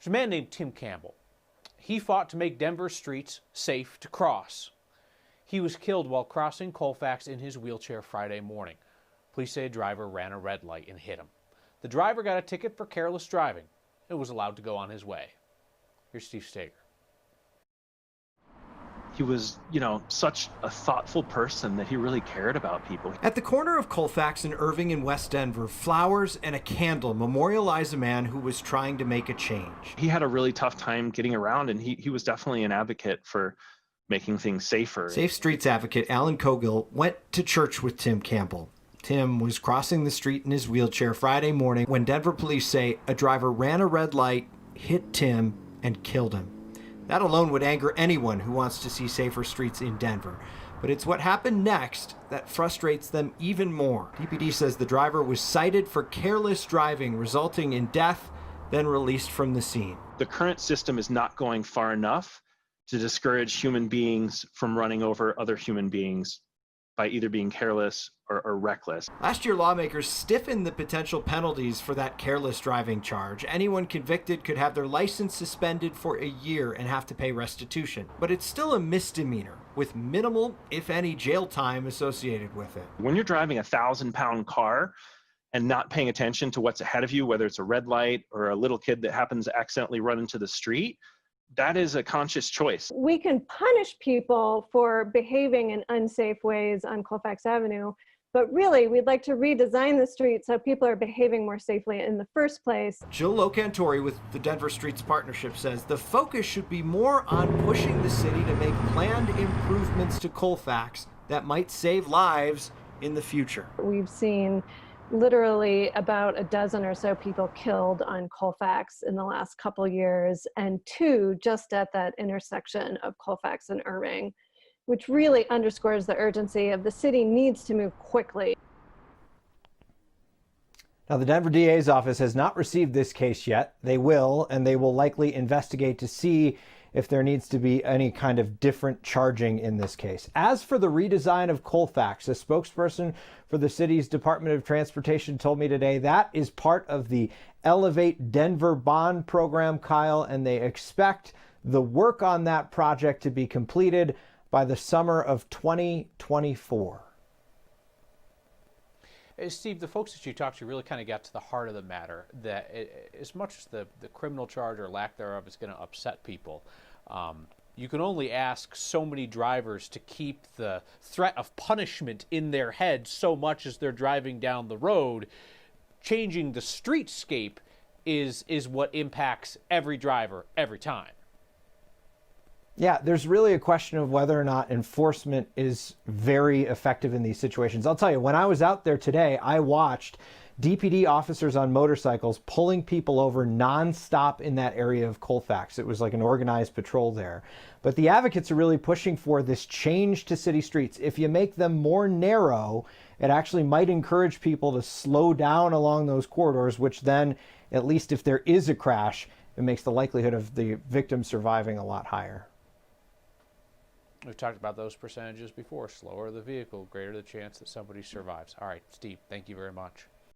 There's a man named Tim Campbell. He fought to make Denver's streets safe to cross. He was killed while crossing Colfax in his wheelchair Friday morning. Police say a driver ran a red light and hit him. The driver got a ticket for careless driving and was allowed to go on his way. Here's Steve Steger. He was, such a thoughtful person that he really cared about people. At the corner of Colfax and Irving in West Denver, flowers and a candle memorialize a man who was trying to make a change. He had a really tough time getting around, and he was definitely an advocate for making things safer. Safe Streets advocate Alan Cogill went to church with Tim Campbell. Tim was crossing the street in his wheelchair Friday morning when Denver police say a driver ran a red light, hit Tim, and killed him. That alone would anger anyone who wants to see safer streets in Denver. But it's what happened next that frustrates them even more. DPD says the driver was cited for careless driving, resulting in death, then released from the scene. The current system is not going far enough to discourage human beings from running over other human beings by either being careless or reckless. Last year, lawmakers stiffened the potential penalties for that careless driving charge. Anyone convicted could have their license suspended for a year and have to pay restitution. But it's still a misdemeanor with minimal, if any, jail time associated with it. When you're driving a 1,000-pound car and not paying attention to what's ahead of you, whether it's a red light or a little kid that happens to accidentally run into the street, that is a conscious choice. We can punish people for behaving in unsafe ways on Colfax Avenue, but really we'd like to redesign the street so people are behaving more safely in the first place. Jill Locantori with the Denver Streets Partnership says the focus should be more on pushing the city to make planned improvements to Colfax that might save lives in the future. We've seen literally about a dozen or so people killed on Colfax in the last couple years, and 2 just at that intersection of Colfax and Irving, which really underscores the urgency of the city needs to move quickly. Now, the Denver DA's office has not received this case yet. They will, and they will likely investigate to see if there needs to be any kind of different charging in this case. As for the redesign of Colfax, a spokesperson for the city's Department of Transportation told me today that is part of the Elevate Denver bond program, Kyle, and they expect the work on that project to be completed by the summer of 2024. Steve, the folks that you talked to really kind of got to the heart of the matter, that as much as the criminal charge or lack thereof is going to upset people, you can only ask so many drivers to keep the threat of punishment in their head so much as they're driving down the road. Changing the streetscape is what impacts every driver every time. Yeah, there's really a question of whether or not enforcement is very effective in these situations. I'll tell you, when I was out there today, I watched DPD officers on motorcycles pulling people over nonstop in that area of Colfax. It was like an organized patrol there. But the advocates are really pushing for this change to city streets. If you make them more narrow, it actually might encourage people to slow down along those corridors, which then, at least if there is a crash, it makes the likelihood of the victim surviving a lot higher. We've talked about those percentages before. Slower the vehicle, greater the chance that somebody survives. All right, Steve, thank you very much.